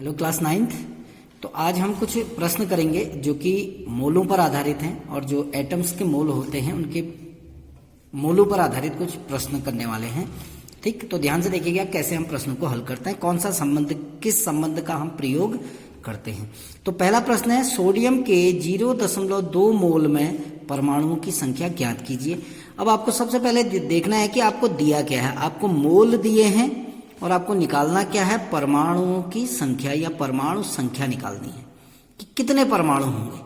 Hello class ninth. तो आज हम कुछ प्रश्न करेंगे जो कि मोलों पर आधारित हैं और जो एटम्स के मोल होते हैं उनके मोलों पर आधारित कुछ प्रश्न करने वाले हैं। ठीक, तो ध्यान से देखिएगा कैसे हम प्रश्न को हल करते हैं, कौन सा संबंध, किस संबंध का हम प्रयोग करते हैं। तो पहला प्रश्न है, सोडियम के 0.2 मोल में परमाणुओं की संख्या ज्ञात कीजिए। अब आपको सबसे पहले देखना है कि आपको दिया क्या है। आपको मोल दिए हैं और आपको निकालना क्या है, परमाणुओं की संख्या या परमाणु संख्या निकालनी है कि कितने परमाणु होंगे।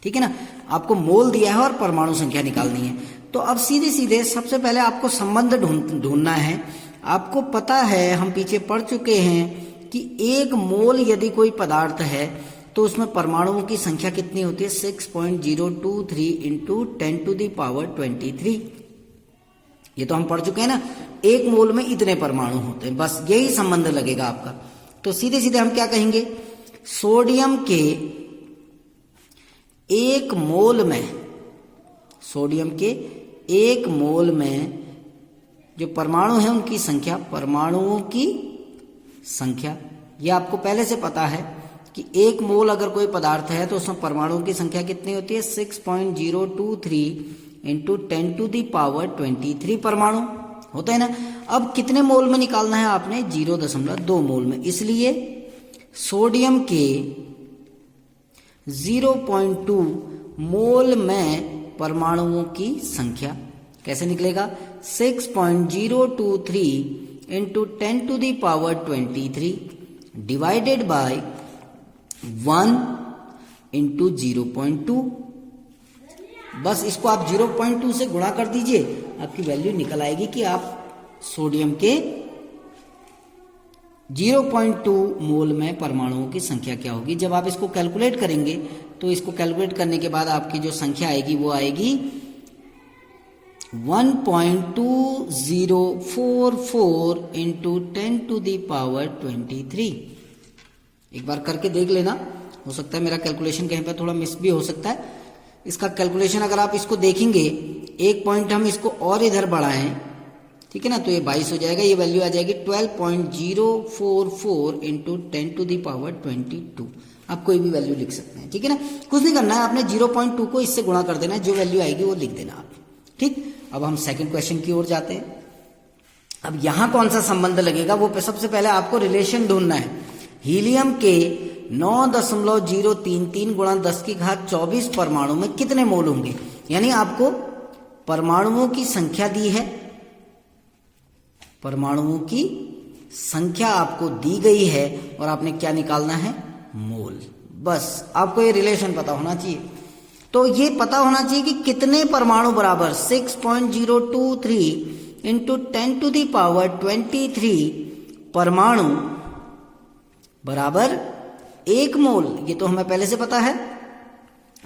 ठीक है ना, आपको मोल दिया है और परमाणु संख्या निकालनी है। तो अब सीधे सीधे सबसे पहले आपको संबंध ढूंढना है। आपको पता है, हम पीछे पढ़ चुके हैं कि एक मोल यदि कोई पदार्थ है तो उसमें परमाणुओं की संख्या कितनी होती है, 6.023 इंटू 10⁻23। ये तो हम पढ़ चुके हैं ना, एक मोल में इतने परमाणु होते हैं, बस यही संबंध लगेगा आपका। तो सीधे सीधे हम क्या कहेंगे, सोडियम के एक मोल में, सोडियम के एक मोल में जो परमाणु है उनकी संख्या, परमाणुओं की संख्या, ये आपको पहले से पता है कि एक मोल अगर कोई पदार्थ है तो उसमें परमाणुओं की संख्या कितनी होती है, 6.023 इंटू 10⁻23 परमाणु होते हैं ना। अब कितने मोल में निकालना है आपने, 0.2 मोल में। इसलिए सोडियम के 0.2 मोल में परमाणुओं की संख्या कैसे निकलेगा, 6.023 इंटू 10⁻23 डिवाइडेड बाय 1 इंटू 0.2। बस इसको आप 0.2 से गुणा कर दीजिए, आपकी वैल्यू निकल आएगी कि आप सोडियम के 0.2 मोल में परमाणुओं की संख्या क्या होगी। जब आप इसको कैलकुलेट करेंगे तो इसको कैलकुलेट करने के बाद आपकी जो संख्या आएगी वो आएगी 1.2044 इंटू 10⁻23। एक बार करके देख लेना, हो सकता है मेरा कैलकुलेशन कहीं पर थोड़ा मिस भी हो सकता है। इसका कैलकुलेशन अगर आप इसको देखेंगे, एक पॉइंट हम इसको और इधर बढ़ाएं, ठीक है ना, तो ये 22 हो जाएगा। ये वैल्यू आ जाएगी 12.044 इंटू 10⁻22। आप कोई भी वैल्यू लिख सकते हैं, ठीक है ना, कुछ नहीं करना है, आपने 0.2 को इससे गुणा कर देना है, जो वैल्यू आएगी वो लिख देना आप। ठीक, अब हम सेकंड क्वेश्चन की ओर जाते हैं। अब यहां कौन सा संबंध लगेगा, वो सबसे पहले आपको रिलेशन ढूंढना है। हीलियम के 9.033 गुणा 10⁻24 परमाणु में कितने मोल होंगे। यानी आपको परमाणुओं की संख्या दी है, परमाणुओं की संख्या आपको दी गई है और आपने क्या निकालना है, मोल। बस आपको ये रिलेशन पता होना चाहिए। तो ये पता होना चाहिए कि कितने परमाणु बराबर 6.023 इंटू 10⁻23 परमाणु बराबर एक मोल। ये तो हमें पहले से पता है।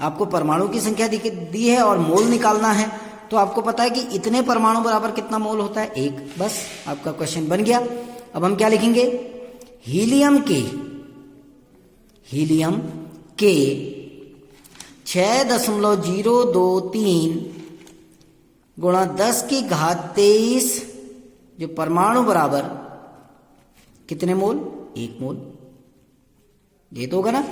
आपको परमाणु की संख्या दी है और मोल निकालना है, तो आपको पता है कि इतने परमाणु बराबर कितना मोल होता है, एक। बस आपका क्वेश्चन बन गया। अब हम क्या लिखेंगे, हीलियम के 6.023 गुणा 10⁻23 जो परमाणु बराबर कितने मोल, एक मोल। ये तो होगा ना।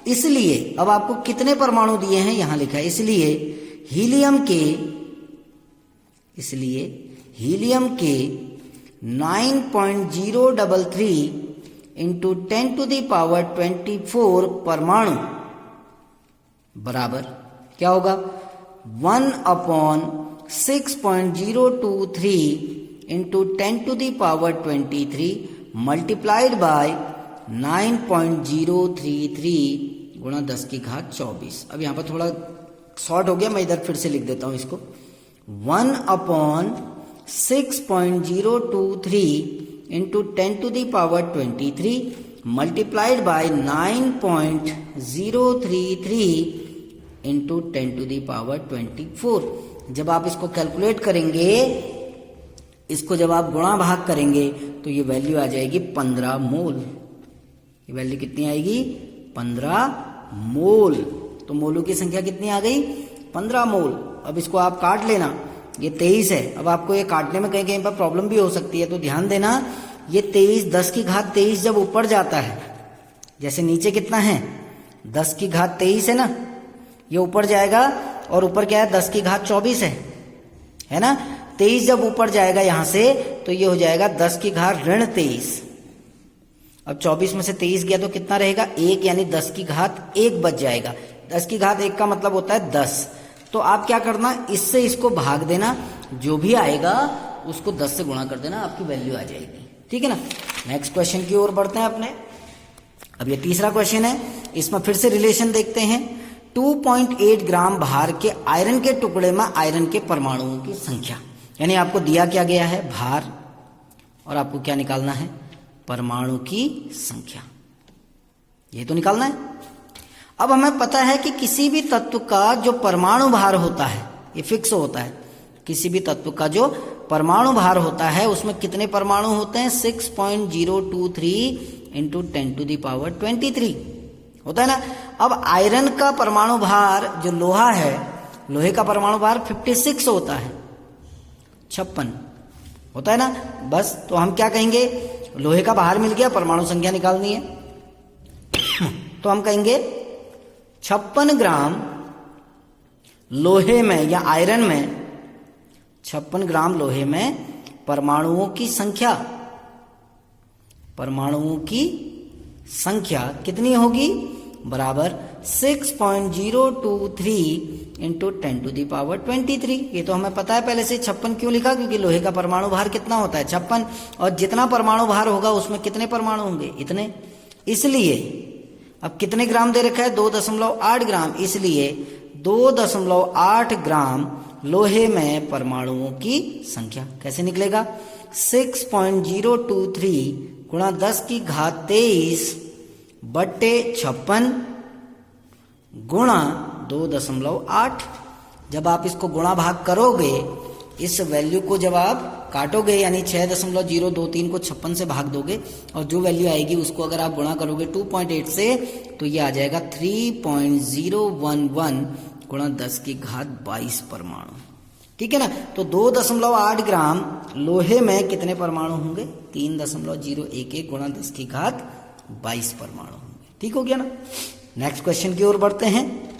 इसलिए अब आपको कितने परमाणु दिए हैं यहां लिखा है, इसलिए हीलियम के 9.033 इंटू 10⁻24 परमाणु बराबर क्या होगा, 1/6.023 इंटू 10⁻23 मल्टीप्लाइड बाय 9.033 गुणा 10⁻24। अब यहां पर थोड़ा शॉर्ट हो गया, मैं इधर फिर से लिख देता हूं इसको, 1/6.023 इंटू 10⁻23 मल्टीप्लाइड बाय 9.033 इंटू 10⁻24। जब आप इसको कैलकुलेट करेंगे, इसको जब आप गुणा भाग करेंगे तो ये वैल्यू आ जाएगी 15 मोल। ये वैल्यू कितनी आएगी, 15 मोल। तो मोलों की संख्या कितनी आ गई, 15 मोल। अब इसको आप काट लेना, ये 23 है। अब आपको ये काटने में कहीं कहीं पर प्रॉब्लम भी हो सकती है, तो ध्यान देना, ये 23 10 की घात 23 जब ऊपर जाता है जैसे नीचे कितना है 10 की घात 23 है ना, ये ऊपर जाएगा और ऊपर क्या है 10 की घात 24 है ना। 23 जब ऊपर जाएगा यहां से तो ये हो जाएगा 10 की घात ऋण 23। अब 24 में से 23 गया तो कितना रहेगा 1, यानी 10 की घात 1 बच जाएगा। 10 की घात 1 का मतलब होता है 10। तो आप क्या करना, इससे इसको भाग देना, जो भी आएगा उसको 10 से गुणा कर देना, आपकी वैल्यू आ जाएगी। ठीक है ना। नेक्स्ट क्वेश्चन की ओर बढ़ते हैं अपने। अब ये तीसरा क्वेश्चन है, इसमें फिर से रिलेशन देखते हैं। 2.8 ग्राम भार के आयरन के टुकड़े में आयरन के परमाणुओं की संख्या, यानी आपको दिया क्या गया है भार और आपको क्या निकालना है परमाणु की संख्या, ये तो निकालना है। अब हमें पता है कि किसी भी तत्व का जो परमाणु भार होता है ये फिक्स होता है। किसी भी तत्व का जो परमाणु भार होता है उसमें कितने परमाणु होते हैं 6.023 इंटू 10⁻23 होता है ना। अब आयरन का परमाणु भार जो लोहा है, लोहे का परमाणु भार 56 होता है, 56 होता है ना। बस तो हम क्या कहेंगे, लोहे का भार मिल गया, परमाणु संख्या निकालनी है तो हम कहेंगे 56 ग्राम लोहे में या आयरन में 56 ग्राम लोहे में परमाणुओं की संख्या, परमाणुओं की संख्या कितनी होगी बराबर 6.023 इंटू 10⁻23। ये तो हमें पता है पहले से। 56 क्यों लिखा, क्योंकि लोहे का परमाणु भार कितना होता है 56, और जितना परमाणु भार होगा उसमें कितने परमाणु होंगे इतने। इसलिए अब कितने ग्राम दे रखा है 2.8 ग्राम, इसलिए 2.8 ग्राम लोहे में परमाणुओं की संख्या कैसे निकलेगा 6.023 गुणा 10 की घात 23 बट्टे 56 गुणा 2.8। जब आप इसको गुणा भाग करोगे, इस वैल्यू को जब आप काटोगे यानी 6.023 को 56 से भाग दोगे और जो वैल्यू आएगी उसको अगर आप गुणा करोगे 2.8 से तो ये आ जाएगा 3.011 गुणा 10 की घात 22 परमाणु। ठीक है ना। तो 2.8 ग्राम लोहे में कितने परमाणु होंगे 3.011 गुणा 10 की घात 22 परमाणु होंगे। ठीक हो गया ना। नेक्स्ट क्वेश्चन की ओर बढ़ते हैं।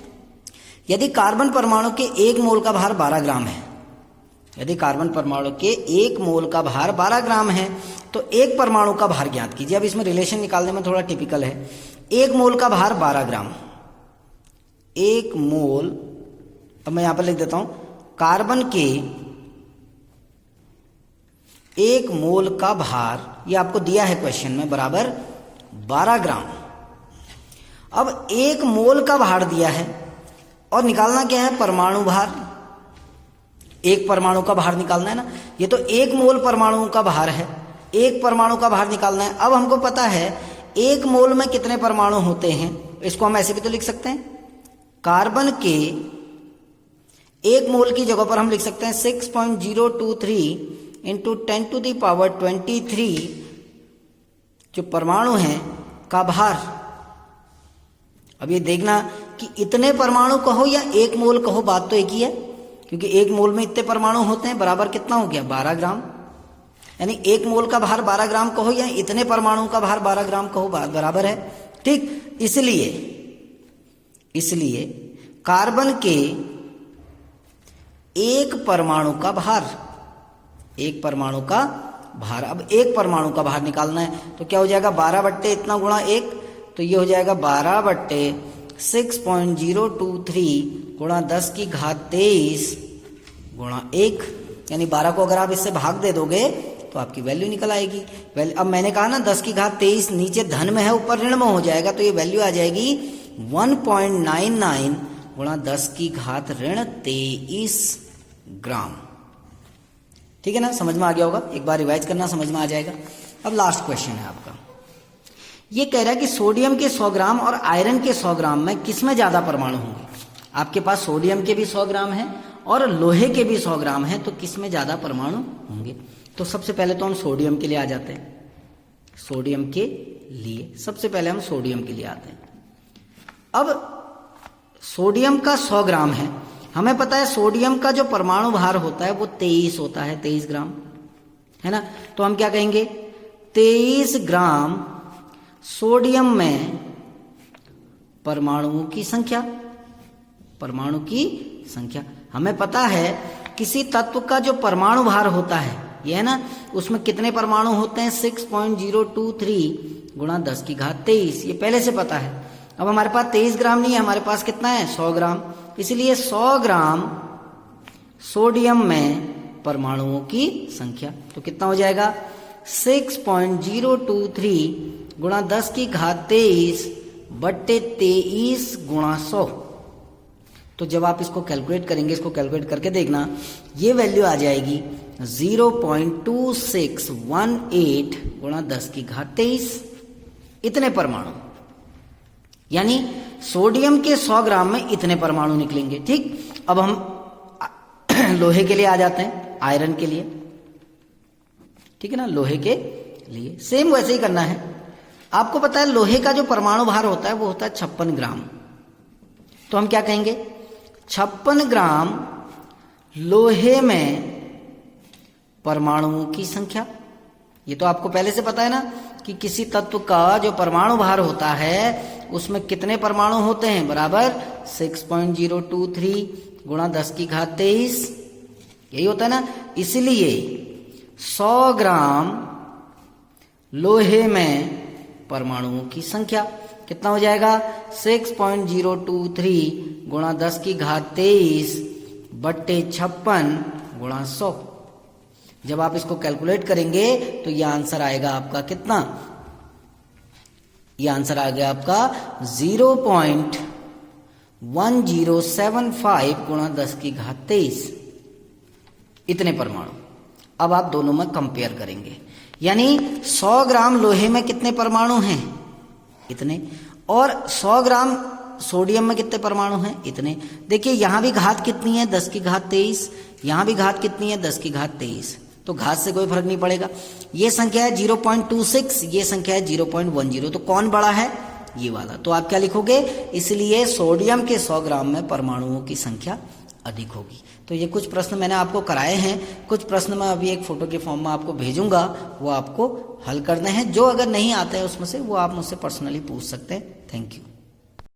यदि कार्बन परमाणु के 1 मोल का भार 12 ग्राम है, यदि कार्बन परमाणु के 1 मोल का भार 12 ग्राम है तो एक परमाणु का भार ज्ञात कीजिए। अब इसमें रिलेशन निकालने में थोड़ा टिपिकल है। 1 मोल का भार 12 ग्राम, 1 मोल, अब मैं यहां पर लिख देता हूं कार्बन के 1 मोल का भार, ये आपको दिया है क्वेश्चन में, बराबर 12 ग्राम। अब 1 मोल का भार दिया है और निकालना क्या है परमाणु भार, एक परमाणु का भार निकालना है ना। ये तो 1 मोल परमाणु का भार है, एक परमाणु का भार निकालना है। अब हमको पता है 1 मोल में कितने परमाणु होते हैं, इसको हम ऐसे भी तो लिख सकते हैं, कार्बन के 1 मोल की जगह पर हम लिख सकते हैं 6.023 इंटू 10⁻23 जो परमाणु हैं का भार। अब ये देखना कि इतने परमाणु कहो या 1 मोल कहो, बात तो एक ही है, क्योंकि 1 मोल में इतने परमाणु होते हैं, बराबर कितना हो गया 12 ग्राम। यानी 1 मोल का भार 12 ग्राम कहो या इतने परमाणु का भार 12 ग्राम कहो, बराबर है। ठीक, इसलिए कार्बन के 1 परमाणु का भार, 1 परमाणु का भार, अब 1 परमाणु का भार निकालना है तो क्या हो जाएगा 12 बट्टे इतना गुणा 1, तो ये हो जाएगा 12 बट्टे 6.023 गुणा 10 की घात 23 गुणा 1, यानी 12 को अगर आप इससे भाग दे दोगे तो आपकी वैल्यू निकल आएगी। अब मैंने कहा ना 10 की घात 23 नीचे धन में है ऊपर ऋण में हो जाएगा, तो ये वैल्यू आ जाएगी 1.99 गुणा 10 की घात ऋण 23 ग्राम। ठीक है ना, समझ में आ गया होगा, एक बार रिवाइज करना समझ में आ जाएगा। अब लास्ट क्वेश्चन है आपका, ये कह रहा है कि सोडियम के 100 ग्राम और आयरन के 100 ग्राम में किसमें ज्यादा परमाणु होंगे। आपके पास सोडियम के भी 100 ग्राम है और लोहे के भी 100 ग्राम है, तो किसमें ज्यादा परमाणु होंगे। तो सबसे पहले तो हम सोडियम के लिए आ जाते हैं। सोडियम के लिए सबसे पहले हम सोडियम के लिए आते हैं। अब सोडियम का 100 ग्राम है, हमें पता है सोडियम का जो परमाणु भार होता है वो 23 होता है, 23 ग्राम है ना। तो हम क्या कहेंगे 23 ग्राम सोडियम में परमाणुओं की संख्या, परमाणु की संख्या। हमें पता है किसी तत्व का जो परमाणु भार होता है, ये है ना, उसमें कितने परमाणु होते हैं, 6.023 गुणा 10 की घात 23, ये पहले से पता है। अब हमारे पास 23 ग्राम नहीं है, हमारे पास कितना है, 100 ग्राम। इसलिए 100 ग्राम सोडियम में परमाणुओं की संख्या, तो कितना हो जाएगा, 6.023 गुणा 10 की घात 23 बट्टे 23 गुणा 100। तो जब आप इसको कैलकुलेट करेंगे, इसको कैलकुलेट करके देखना, ये वैल्यू आ जाएगी 0.2618 गुणा 10 की घात 23, इतने परमाणु। यानी सोडियम के 100 ग्राम में इतने परमाणु निकलेंगे। ठीक, अब हम लोहे के लिए आ जाते हैं, आयरन के लिए। ठीक है ना, लोहे के लिए सेम वैसे ही करना है। आपको पता है लोहे का जो परमाणु भार होता है वो होता है 56 ग्राम। तो हम क्या कहेंगे, 56 ग्राम लोहे में परमाणुओं की संख्या। ये तो आपको पहले से पता है ना कि किसी तत्व का जो परमाणु भार होता है उसमें कितने परमाणु होते हैं, बराबर 6.023 गुणा 10 की घात 23, यही होता है ना। इसलिए 100 ग्राम लोहे में परमाणुओं की संख्या कितना हो जाएगा, 6.023 गुणा 10 की घात 23 बट्टे 56 गुणा 100। जब आप इसको कैलकुलेट करेंगे तो यह आंसर आएगा आपका कितना, यह आंसर आ गया आपका 0.1075 गुणा 10 की घात 23, इतने परमाणु। अब आप दोनों में कंपेयर करेंगे, यानी 100 ग्राम लोहे में कितने परमाणु हैं, इतने, और 100 ग्राम सोडियम में कितने परमाणु हैं, इतने। देखिए यहां भी घात कितनी है, 10 की घात 23, यहां भी घात कितनी है, 10 की घात 23, तो घात से कोई फर्क नहीं पड़ेगा। ये संख्या है 0.26, ये संख्या है 0.10, तो कौन बड़ा है, ये वाला। तो आप क्या लिखोगे, इसलिए सोडियम के 100 ग्राम में परमाणुओं की संख्या अधिक होगी। तो ये कुछ प्रश्न मैंने आपको कराए हैं, कुछ प्रश्न मैं अभी एक फोटो के फॉर्म में आपको भेजूंगा, वो आपको हल करने हैं। जो अगर नहीं आते हैं उसमें से वो आप मुझसे पर्सनली पूछ सकते हैं। Thank you.